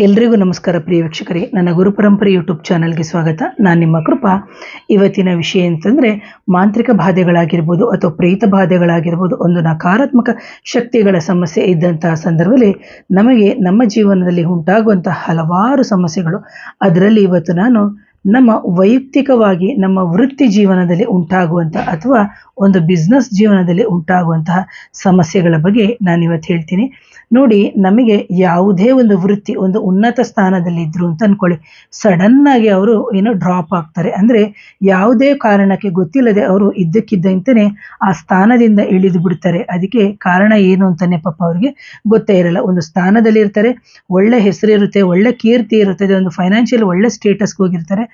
ಎಲ್ರಿಗೂ ನಮಸ್ಕಾರ ಪ್ರಿಯ ವೀಕ್ಷಕರೇ, ನನ್ನ ಗುರುಪರಂಪರೆ ಯೂಟ್ಯೂಬ್ ಚಾನಲ್ಗೆ ಸ್ವಾಗತ. ನಾನು ನಿಮ್ಮ ಕೃಪಾ. ಇವತ್ತಿನ ವಿಷಯ ಅಂತಂದರೆ, ಮಾಂತ್ರಿಕ ಬಾಧೆಗಳಾಗಿರ್ಬೋದು ಅಥವಾ ಪ್ರೇತ ಬಾಧೆಗಳಾಗಿರ್ಬೋದು, ಒಂದು ನಕಾರಾತ್ಮಕ ಶಕ್ತಿಗಳ ಸಮಸ್ಯೆ ಇದ್ದಂತಹ ಸಂದರ್ಭದಲ್ಲಿ ನಮಗೆ ನಮ್ಮ ಜೀವನದಲ್ಲಿ ಉಂಟಾಗುವಂತಹ ಹಲವಾರು ಸಮಸ್ಯೆಗಳು. ಅದರಲ್ಲಿ ಇವತ್ತು ನಾನು ನಮ್ಮ ವೈಯಕ್ತಿಕವಾಗಿ ನಮ್ಮ ವೃತ್ತಿ ಜೀವನದಲ್ಲಿ ಉಂಟಾಗುವಂಥ ಅಥವಾ ಒಂದು ಬಿಸ್ನೆಸ್ ಜೀವನದಲ್ಲಿ ಉಂಟಾಗುವಂತಹ ಸಮಸ್ಯೆಗಳ ಬಗ್ಗೆ ನಾನಿವತ್ತು ಹೇಳ್ತೀನಿ. ನೋಡಿ, ನಮಗೆ ಯಾವುದೇ ಒಂದು ವೃತ್ತಿ ಒಂದು ಉನ್ನತ ಸ್ಥಾನದಲ್ಲಿ ಇದ್ರು ಅಂತ ಅನ್ಕೊಳ್ಳಿ, ಸಡನ್ನಾಗಿ ಅವರು ಏನೋ ಡ್ರಾಪ್ ಆಗ್ತಾರೆ. ಅಂದರೆ ಯಾವುದೇ ಕಾರಣಕ್ಕೆ ಗೊತ್ತಿಲ್ಲದೆ ಅವರು ಇದ್ದಕ್ಕಿದ್ದಂತೆಯೇ ಆ ಸ್ಥಾನದಿಂದ ಇಳಿದು ಬಿಡ್ತಾರೆ. ಅದಕ್ಕೆ ಕಾರಣ ಏನು ಅಂತಾನೆ ಪಾಪ ಅವ್ರಿಗೆ ಗೊತ್ತೇ ಇರಲ್ಲ. ಒಂದು ಸ್ಥಾನದಲ್ಲಿ ಇರ್ತಾರೆ, ಒಳ್ಳೆ ಹೆಸರಿರುತ್ತೆ, ಒಳ್ಳೆ ಕೀರ್ತಿ ಇರುತ್ತದೆ, ಒಂದು ಫೈನಾನ್ಷಿಯಲ್ ಒಳ್ಳೆ ಸ್ಟೇಟಸ್ಗೆ ಹೋಗಿರ್ತಾರೆ.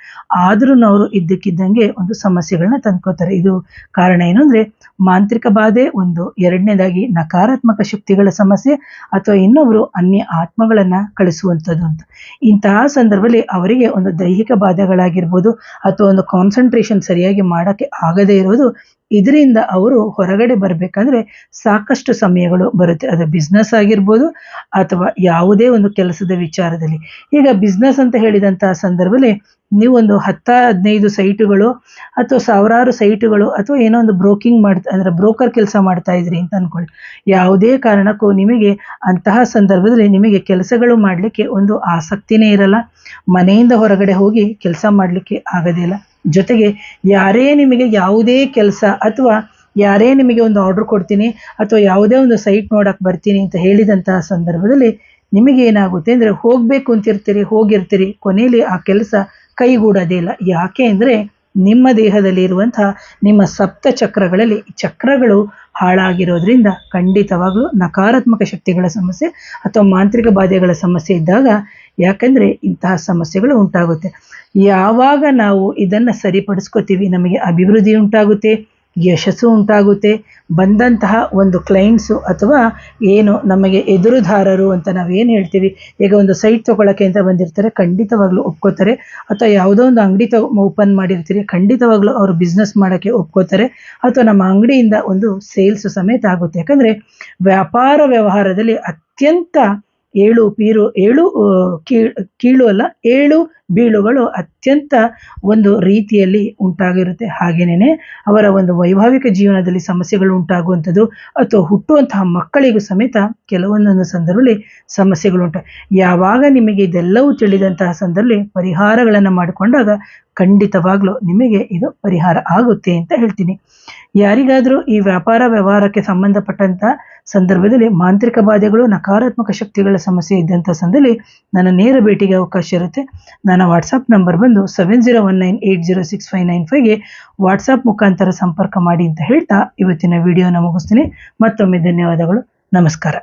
ಆದ್ರೂ ಅವರು ಇದ್ದಕ್ಕಿದ್ದಂಗೆ ಒಂದು ಸಮಸ್ಯೆಗಳನ್ನ ತಂದ್ಕೋತಾರೆ. ಇದು ಕಾರಣ ಏನು ಅಂದ್ರೆ ಮಾಂತ್ರಿಕ ಬಾಧೆ ಒಂದು, ಎರಡನೇದಾಗಿ ನಕಾರಾತ್ಮಕ ಶಕ್ತಿಗಳ ಸಮಸ್ಯೆ ಅಥವಾ ಇನ್ನೊಬ್ರು ಅನ್ಯ ಆತ್ಮಗಳನ್ನ ಕಳಿಸುವಂಥದ್ದು ಅಂತ. ಇಂತಹ ಸಂದರ್ಭದಲ್ಲಿ ಅವರಿಗೆ ಒಂದು ದೈಹಿಕ ಬಾಧೆಗಳಾಗಿರ್ಬೋದು ಅಥವಾ ಒಂದು ಕಾನ್ಸಂಟ್ರೇಷನ್ ಸರಿಯಾಗಿ ಮಾಡಕ್ಕೆ ಆಗದೇ ಇರೋದು, ಇದರಿಂದ ಅವರು ಹೊರಗಡೆ ಬರಬೇಕಂದ್ರೆ ಸಾಕಷ್ಟು ಸಮಯಗಳು ಬರುತ್ತೆ. ಅದು ಬಿಸ್ನೆಸ್ ಆಗಿರ್ಬೋದು ಅಥವಾ ಯಾವುದೇ ಒಂದು ಕೆಲಸದ ವಿಚಾರದಲ್ಲಿ. ಈಗ ಬಿಸ್ನೆಸ್ ಅಂತ ಹೇಳಿದಂತಹ ಸಂದರ್ಭದಲ್ಲಿ ನೀವು ಒಂದು 10-15 ಸೈಟುಗಳು ಅಥವಾ ಸಾವಿರಾರು ಸೈಟುಗಳು ಅಥವಾ ಏನೋ ಒಂದು ಅಂದ್ರೆ ಬ್ರೋಕರ್ ಕೆಲಸ ಮಾಡ್ತಾ ಇದ್ರಿ ಅಂತ ಅನ್ಕೊಳ್ಳಿ. ಯಾವುದೇ ಕಾರಣಕ್ಕೂ ನಿಮಗೆ ಅಂತಹ ಸಂದರ್ಭದಲ್ಲಿ ನಿಮಗೆ ಕೆಲಸಗಳು ಮಾಡಲಿಕ್ಕೆ ಒಂದು ಆಸಕ್ತಿನೇ ಇರಲ್ಲ. ಮನೆಯಿಂದ ಹೊರಗಡೆ ಹೋಗಿ ಕೆಲಸ ಮಾಡಲಿಕ್ಕೆ ಆಗೋದಿಲ್ಲ. ಜೊತೆಗೆ ಯಾರೇ ನಿಮಗೆ ಯಾವುದೇ ಕೆಲಸ ಅಥವಾ ಯಾರೇ ನಿಮಗೆ ಒಂದು ಆರ್ಡರ್ ಕೊಡ್ತೀನಿ ಅಥವಾ ಯಾವುದೇ ಒಂದು ಸೈಟ್ ನೋಡಕ್ಕೆ ಬರ್ತೀನಿ ಅಂತ ಹೇಳಿದಂತಹ ಸಂದರ್ಭದಲ್ಲಿ ನಿಮಗೆ ಏನಾಗುತ್ತೆ ಅಂದರೆ, ಹೋಗಬೇಕು ಅಂತಿರ್ತೀರಿ, ಹೋಗಿರ್ತೀರಿ, ಕೊನೆಯಲ್ಲಿ ಆ ಕೆಲಸ ಕೈಗೂಡೋದೇ ಇಲ್ಲ. ಯಾಕೆ ಅಂದರೆ ನಿಮ್ಮ ದೇಹದಲ್ಲಿ ಇರುವಂತಹ ನಿಮ್ಮ ಸಪ್ತ ಚಕ್ರಗಳಲ್ಲಿ ಚಕ್ರಗಳು ಹಾಳಾಗಿರೋದ್ರಿಂದ ಖಂಡಿತವಾಗ್ಲೂ ನಕಾರಾತ್ಮಕ ಶಕ್ತಿಗಳ ಸಮಸ್ಯೆ ಅಥವಾ ಮಾಂತ್ರಿಕ ಬಾಧೆಗಳ ಸಮಸ್ಯೆ ಇದ್ದಾಗ, ಯಾಕಂದರೆ ಇಂತಹ ಸಮಸ್ಯೆಗಳು ಉಂಟಾಗುತ್ತೆ. ಯಾವಾಗ ನಾವು ಇದನ್ನು ಸರಿಪಡಿಸ್ಕೋತೀವಿ, ನಮಗೆ ಅಭಿವೃದ್ಧಿ ಉಂಟಾಗುತ್ತೆ, ಯಶಸ್ಸು ಉಂಟಾಗುತ್ತೆ. ಬಂದಂತಹ ಒಂದು ಕ್ಲೈಂಟ್ಸು ಅಥವಾ ಏನು ನಮಗೆ ಎದುರುದಾರರು ಅಂತ ನಾವೇನು ಹೇಳ್ತೀವಿ, ಈಗ ಒಂದು ಸೈಟ್ ತೊಗೊಳಕ್ಕೆ ಅಂತ ಬಂದಿರ್ತಾರೆ, ಖಂಡಿತವಾಗ್ಲೂ ಒಪ್ಕೋತಾರೆ. ಅಥವಾ ಯಾವುದೋ ಒಂದು ಅಂಗಡಿ ಓಪನ್ ಮಾಡಿರ್ತೀರಿ, ಖಂಡಿತವಾಗ್ಲೂ ಅವರು ಬಿಸ್ನೆಸ್ ಮಾಡೋಕ್ಕೆ ಒಪ್ಕೋತಾರೆ. ಅಥವಾ ನಮ್ಮ ಅಂಗಡಿಯಿಂದ ಒಂದು ಸೇಲ್ಸ್ ಸಮೇತ ಆಗುತ್ತೆ. ಯಾಕಂದರೆ ವ್ಯಾಪಾರ ವ್ಯವಹಾರದಲ್ಲಿ ಅತ್ಯಂತ ಏಳು ಕೀಳು ಅಲ್ಲ, 7 ಬೀಳುಗಳು ಅತ್ಯಂತ ಒಂದು ರೀತಿಯಲ್ಲಿ ಉಂಟಾಗಿರುತ್ತೆ. ಹಾಗೇನೇ ಅವರ ಒಂದು ವೈವಾಹಿಕ ಜೀವನದಲ್ಲಿ ಸಮಸ್ಯೆಗಳು ಉಂಟಾಗುವಂಥದ್ದು ಅಥವಾ ಹುಟ್ಟುವಂತಹ ಮಕ್ಕಳಿಗೂ ಸಮೇತ ಕೆಲವೊಂದೊಂದು ಸಂದರ್ಭದಲ್ಲಿ ಸಮಸ್ಯೆಗಳು ಯಾವಾಗ ನಿಮಗೆ ಇದೆಲ್ಲವೂ ತಿಳಿದಂತಹ ಸಂದರ್ಭದಲ್ಲಿ ಪರಿಹಾರಗಳನ್ನು ಮಾಡಿಕೊಂಡಾಗ ಖಂಡಿತವಾಗ್ಲೂ ನಿಮಗೆ ಇದು ಪರಿಹಾರ ಆಗುತ್ತೆ ಅಂತ ಹೇಳ್ತೀನಿ. ಯಾರಿಗಾದರೂ ಈ ವ್ಯಾಪಾರ ವ್ಯವಹಾರಕ್ಕೆ ಸಂಬಂಧಪಟ್ಟಂಥ ಸಂದರ್ಭದಲ್ಲಿ ಮಾಂತ್ರಿಕ ಬಾಧೆಗಳು, ನಕಾರಾತ್ಮಕ ಶಕ್ತಿಗಳ ಸಮಸ್ಯೆ ಇದ್ದಂಥ ಸಂದರ್ಭದಲ್ಲಿ ನನ್ನ ನೇರ ಭೇಟಿಗೆ ಅವಕಾಶ ಇರುತ್ತೆ. ನನ್ನ ವಾಟ್ಸಪ್ ನಂಬರ್ ಬಂದು 7019806595ಗೆ ವಾಟ್ಸಪ್ ಮುಖಾಂತರ ಸಂಪರ್ಕ ಮಾಡಿ ಅಂತ ಹೇಳ್ತಾ ಇವತ್ತಿನ ವಿಡಿಯೋನ ಮುಗಿಸ್ತೀನಿ. ಮತ್ತೊಮ್ಮೆ ಧನ್ಯವಾದಗಳು. ನಮಸ್ಕಾರ.